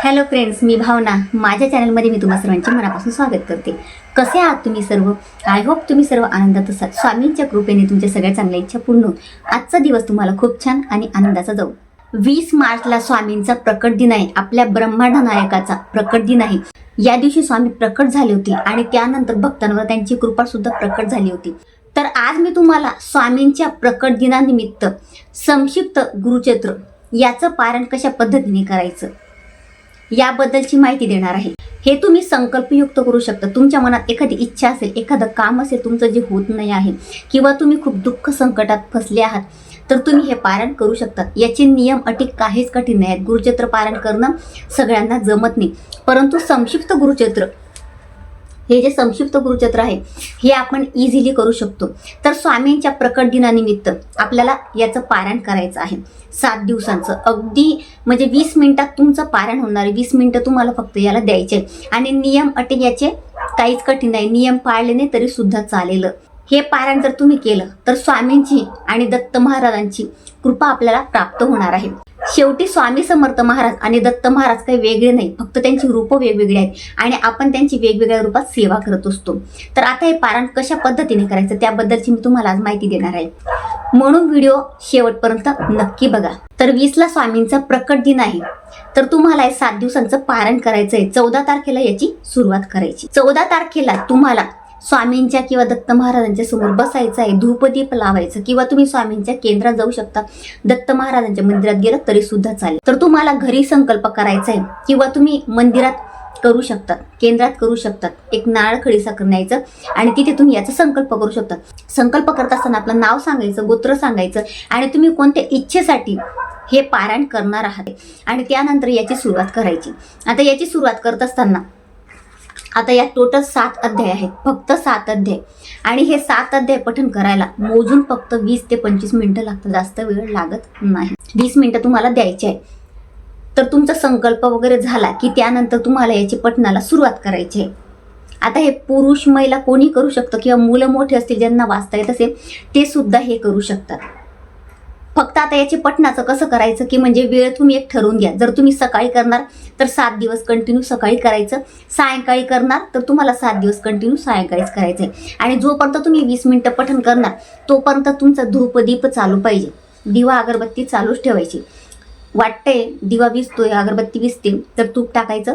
Hello friends, मी भावना. माझ्या चॅनलमध्ये मी तुम्हा सर्वांचे मनापासून स्वागत करते. कसे आहात तुम्ही सर्व? आय होप तुम्ही सर्व आनंदात असाल. स्वामींच्या कृपेने तुमच्या सगळ्या चांगल्या इच्छा पूर्ण होत आजचा दिवस तुम्हाला खूप छान आणि आनंदाचा जाऊ. 20 मार्चला स्वामींचा प्रकट दिन आहे. आपल्या ब्रह्मांड नायकाचा प्रकट दिन आहे. या दिवशी स्वामी प्रकट झाले होते आणि त्यानंतर भक्तांवर त्यांची कृपा सुद्धा प्रकट झाली होती. तर आज मी तुम्हाला स्वामींच्या प्रकट दिनानिमित्त संक्षिप्त गुरुचरित्र याचं पारायण कशा पद्धतीने करायचं याबद्दलची माहिती देणार आहे. हे तुम्ही संकल्पयुक्त करू शकता. तुमच्या मनात एखादी इच्छा असेल, एखादं काम असेल तुमचं जे होत नाही आहे, किंवा तुम्ही खूप दुःख संकटात फसले आहात, तर तुम्ही हे पारायण करू शकता. याचे नियम अटी काहीच कठीण नाही आहेत. गुरुचरित्र पारायण करणं सगळ्यांना जमत नाही, परंतु संक्षिप्त गुरुचरित्र हे जे संक्षिप्त गुरुचरित्र आहे हे आपण इझिली करू शकतो. तर स्वामींच्या प्रकट दिनानिमित्त आपल्याला याचं पारायण करायचं आहे. 7 दिवसांचं अगदी म्हणजे 20 मिनिटात तुमचं पारायण होणार आहे. 20 मिनिटं तुम्हाला फक्त याला द्यायचे आणि नियम अटी याचे काहीच कठीण नाही. नियम पाळले नाही तरी सुद्धा चालेल. हे पारायण जर तुम्ही केलं तर स्वामींची आणि दत्त महाराजांची कृपा आपल्याला प्राप्त होणार आहे. शेवटी स्वामी समर्थ महाराज आणि दत्त महाराज काही वेगळे नाही, फक्त त्यांची रूपं वेगवेगळी आहेत आणि आपण त्यांची वेगवेगळ्या रूपात सेवा करत असतो. तर आता हे पारायण कशा पद्धतीने करायचं त्याबद्दलची मी तुम्हाला आज माहिती देणार आहे, म्हणून व्हिडिओ शेवटपर्यंत नक्की बघा. तर 20ला स्वामींचा प्रकट दिन आहे, तर तुम्हाला 7 दिवसांचं पारायण करायचं आहे. 14 तारखेला याची सुरुवात करायची. 14 तारखेला तुम्हाला स्वामींच्या किंवा दत्त महाराजांच्या समोर बसायचं आहे. धूपदीप लावायचं, किंवा तुम्ही स्वामींच्या केंद्रात जाऊ शकता. दत्त महाराजांच्या मंदिरात गेलं तरी सुद्धा चालेल. तर तुम्हाला घरी संकल्प करायचा आहे, किंवा तुम्ही मंदिरात करू शकता, केंद्रात करू शकतात. एक नारळ खडी साखर न्यायचं आणि तिथे तुम्ही याचा संकल्प करू शकता. संकल्प करत असताना आपलं नाव सांगायचं, गोत्र सांगायचं आणि तुम्ही कोणत्या इच्छेसाठी हे पारायण करणार आहात आणि त्यानंतर याची सुरुवात करायची. आता याची सुरुवात करत असताना आता या टोटल 7 अध्याय आहेत, फक्त 7 अध्याय, आणि हे 7 अध्याय पठण करायला मोजून फक्त 20 ते 25 मिनिटं लागतात. जास्त वेळ लागत नाही. 20 मिनिटं तुम्हाला द्यायची आहे. तर तुमचा संकल्प वगैरे झाला की त्यानंतर तुम्हाला याची पठणाला सुरुवात करायची आहे. आता हे पुरुष महिला कोणी करू शकतं, किंवा मुलं मोठे असतील ज्यांना वाचता येत असेल ते सुद्धा हे करू शकतात. फक्त आता याचे पठणाचं कसं करायचं की म्हणजे वेळ तुम्ही एक ठरवून घ्या. जर तुम्ही सकाळी करणार तर 7 दिवस कंटिन्यू सकाळी करायचं. सायंकाळी करणार तर तुम्हाला 7 दिवस कंटिन्यू सायंकाळीच करायचं आहे. आणि जोपर्यंत तुम्ही 20 मिनिटं पठण करणार तोपर्यंत तुमचा धूपदीप चालू पाहिजे. दिवा अगरबत्ती चालूच ठेवायची. वाटतंय दिवा विजतोय, अगरबत्ती विजते, तर तूप टाकायचं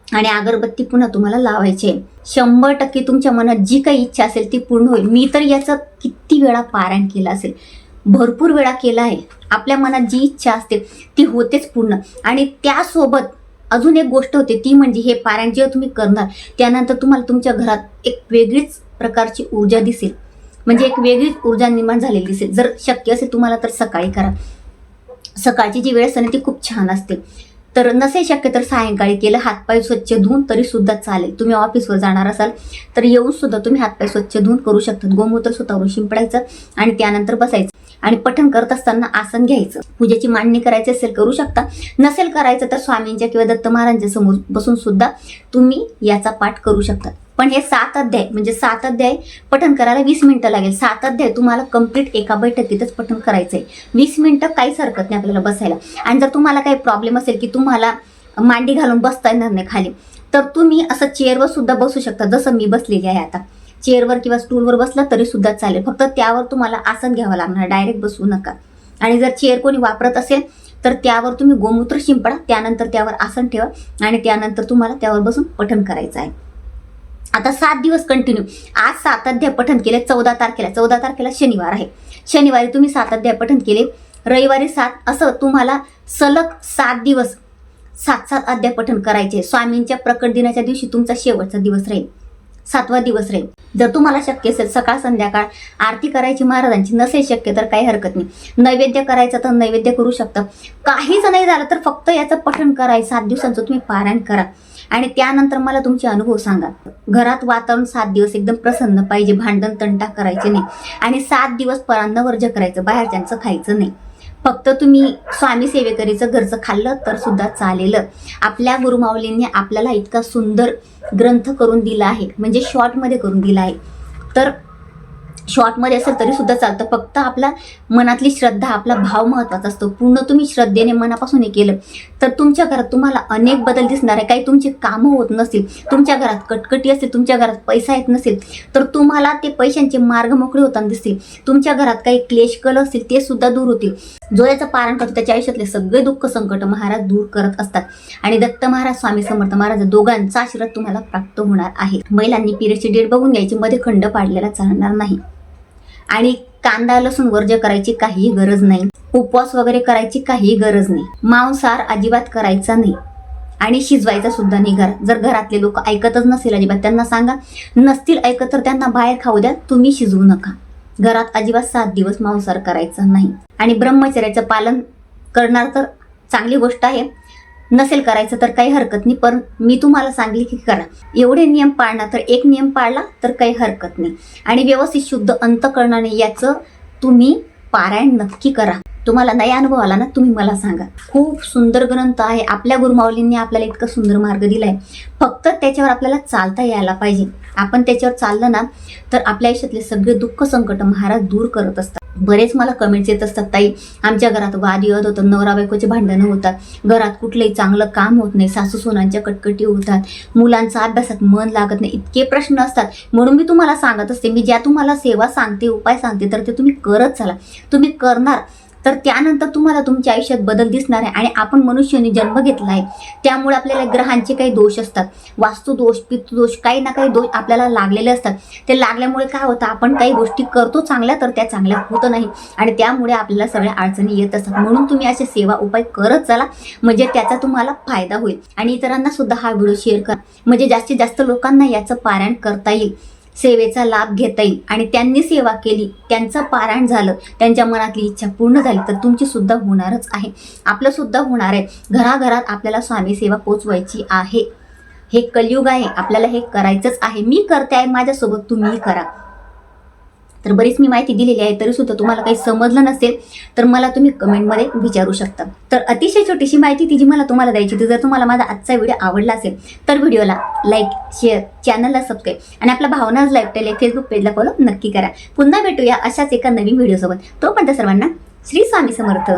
आणि अगरबत्ती पुन्हा तुम्हाला लावायची आहे. 100% तुमच्या मनात जी काही इच्छा असेल ती पूर्ण होईल. मी तर याचं किती वेळा पारायण केलं असेल, भरपूर वेळा केला आहे. आपल्या मनात जी इच्छा असते ती होतेच पूर्ण. आणि त्यासोबत अजून एक गोष्ट होते, ती म्हणजे हे पारायण जेव्हा तुम्ही करणार त्यानंतर तुम्हाला तुमच्या घरात एक वेगळीच प्रकारची ऊर्जा दिसेल, म्हणजे एक वेगळीच ऊर्जा निर्माण झालेली दिसेल. जर शक्य असेल तुम्हाला तर सकाळी करा. सकाळची जी वेळ असते ती खूप छान असते. तर नसेल शक्य तर सायंकाळी केलं. हातपाय स्वच्छ धुवून तरी सुद्धा चालेल. तुम्ही ऑफिसवर जाणार असाल तर येऊन सुद्धा तुम्ही हातपाय स्वच्छ धुवून करू शकतात. गोमूत्र स्वतःवरून शिंपडायचं आणि त्यानंतर बसायचं आणि पठण करत असताना आसन घ्यायचं. पूजेची मांडणी करायची असेल करू शकता, नसेल करायचं तर स्वामींच्या किंवा दत्त महाराजांच्या समोर बसून सुद्धा तुम्ही याचा पाठ करू शकता. पण हे 7 अध्याय म्हणजे 7 अध्याय पठण करायला 20 मिनिटं लागेल. 7 अध्याय तुम्हाला कंप्लीट एका बैठकीतच पठण करायचं आहे. 20 मिनिटं काहीच हरकत नाही आपल्याला बसायला. आणि जर तुम्हाला काही प्रॉब्लेम असेल की तुम्हाला मांडी घालून बसता येणार नाही खाली, तर तुम्ही असं चेअरवर सुद्धा बसू शकता. जसं मी बसलेली आहे आता, चेअरवर किंवा स्टूलवर बसला तरी सुद्धा चालेल. फक्त त्यावर तुम्हाला आसन घ्यावं लागणार, डायरेक्ट बसू नका. आणि जर चेअर कोणी वापरत असेल तर त्यावर तुम्ही गोमूत्र शिंपडा, त्यानंतर त्यावर आसन ठेवा आणि त्यानंतर तुम्हाला त्यावर बसून पठण करायचं आहे. आता 7 दिवस कंटिन्यू. आज 7 अध्याय पठण केले. 14 तारखेला शनिवार आहे. शनिवारी तुम्ही 7 अध्याय पठण केले, रविवारी 7, असं तुम्हाला सलग 7 दिवस 7 अध्याय पठण करायचे. स्वामींच्या प्रकट दिनाच्या दिवशी तुमचा शेवटचा दिवस राहील, 7वा दिवस राहील. जर तुम्हाला शक्य असेल सकाळ संध्याकाळ आरती करायची महाराजांची, नसेल शक्य तर काही हरकत नाही. नैवेद्य करायचं तर नैवेद्य करू शकता. काहीच नाही झालं तर फक्त याचं पठण करायचं. 7 दिवसांचं तुम्ही पारायण करा आणि त्यानंतर मला तुमचे अनुभव सांगा. घरात वातावरण 7 दिवस एकदम प्रसन्न पाहिजे. भांडण तंटा करायचे नाही आणि 7 दिवस परान्न वर्ज्य करायचं. बाहेरच्यांचं खायचं नाही. फक्त तुम्ही स्वामी सेवेकरीचं घरचं खाल्लं तर सुद्धा चालेल. आपल्या गुरुमाऊलींनी आपल्याला इतका सुंदर ग्रंथ करून दिला आहे, म्हणजे शॉर्टमध्ये करून दिला आहे. तर शॉर्टमध्ये असेल तरी सुद्धा चालतं, फक्त आपला मनातली श्रद्धा, आपला भाव महत्त्वाचा असतो. पूर्ण तुम्ही श्रद्धेने मनापासून हे केलं तर तुमच्या घरात तुम्हाला अनेक बदल दिसणार आहे. काही तुमचे कामं होत नसतील, तुमच्या घरात कटकटी असतील, तुमच्या घरात पैसा येत नसेल तर तुम्हाला ते पैशांचे मार्ग मोकळे होताना दिसतील. तुमच्या घरात काही क्लेश कल असतील ते सुद्धा दूर होतील. जो याचं पारण करतो त्याच्या आयुष्यातले सगळे दुःख संकट महाराज दूर करत असतात. आणि दत्त महाराज, स्वामी समर्थ महाराज दोघांचा आशीर्वाद तुम्हाला प्राप्त होणार आहे. महिलांनी पिरियडची डेट बघून घ्यायची, मध्ये खंड पाडलेला चालणार नाही. आणि कांदा लसूण वर्ज्य करायची काही गरज नाही. उपवास वगैरे करायची काही गरज नाही. मांसाहार अजिबात करायचा नाही आणि शिजवायचा सुद्धा नाही घरात. जर घरातले लोक ऐकतच नसेल अजिबात, त्यांना सांगा, नसतील ऐकत तर त्यांना बाहेर खाऊ द्या, तुम्ही शिजवू नका. घरात अजिबात 7 दिवस मांसाहार करायचा नाही. आणि ब्रह्मचर्याचं पालन करणार तर चांगली गोष्ट आहे, नसेल करायचं तर काही हरकत नाही. पण मी तुम्हाला सांगली की करा. एवढे नियम पाळणार तर एक नियम पाळला तर काही हरकत नाही. आणि व्यवस्थित शुद्ध अंतःकरणाने याचं तुम्ही पारायण नक्की करा. तुम्हाला नाही अनुभव आला ना, तुम्ही मला सांगा. खूप सुंदर ग्रंथ आहे. आपल्या गुरुमाऊलींनी आपल्याला इतका सुंदर मार्ग दिलाय, फक्त त्याच्यावर आपल्याला चालता यायला पाहिजे. आपण त्याच्यावर चाललं ना तर आपल्या आयुष्यातले सगळे दुःख संकट महाराज दूर करत असतात. बरेच मला कमेंट्स येत असतात, ताई आमच्या घरात वादविवाद होतं, नवरा बायकोचे भांडणं होतात, घरात कुठलंही चांगलं काम होत नाही, सासू सोनांच्या कटकटी होतात, मुलांचा अभ्यासात मन लागत नाही, इतके प्रश्न असतात. म्हणून मी तुम्हाला सांगत असते, मी ज्या तुम्हाला सेवा सांगते, उपाय सांगते तर ते तुम्ही करत चला. तुम्ही करणार तर त्यानंतर तुम्हाला तुमच्या आयुष्यात बदल दिसणार आहे. आणि आपण मनुष्याने जन्म घेतला आहे, त्यामुळे आपल्याला ग्रहांचे काही दोष असतात, वास्तुदोष, पितृदोष, काही ना काही दोष आपल्याला लागलेले असतात. ते लागल्यामुळे काय होतं, आपण काही गोष्टी करतो चांगल्या तर त्या चांगल्या होत नाही आणि त्यामुळे आपल्याला सगळ्या अडचणी येत असतात. म्हणून तुम्ही असे सेवा उपाय करत चला, म्हणजे त्याचा तुम्हाला फायदा होईल. आणि इतरांना सुद्धा हा व्हिडिओ शेअर करा, म्हणजे जास्तीत जास्त लोकांना याचं पारायण करता येईल, सेवेचा लाभ घेता येईल. आणि त्यांनी सेवा केली, त्यांचं पारायण झालं, त्यांच्या मनातली इच्छा पूर्ण झाली तर तुमची सुद्धा होणारच आहे, आपलं सुद्धा होणार आहे. घराघरात आपल्याला स्वामी सेवा पोचवायची आहे. हे कलियुग आहे, आपल्याला हे करायचंच आहे. मी करते आहे, माझ्यासोबत तुम्ही करा. तर बरीच मी माहिती दिलेली आहे, तरी सुद्धा तुम्हाला काही समजलं नसेल तर मला तुम्ही कमेंटमध्ये विचारू शकता. तर अतिशय छोटीशी माहिती ती जी मला तुम्हाला द्यायची होती. जर तुम्हाला माझा आजचा व्हिडिओ आवडला असेल तर व्हिडिओला लाईक, शेअर, चॅनलला सबस्क्राईब आणि आपला भावनाज लाईफस्टाईल या फेसबुक पेजला फॉलो नक्की करा. पुन्हा भेटूया अशाच एका नवीन व्हिडिओसोबत. तोपर्यंत सर्वांना श्री स्वामी समर्थ.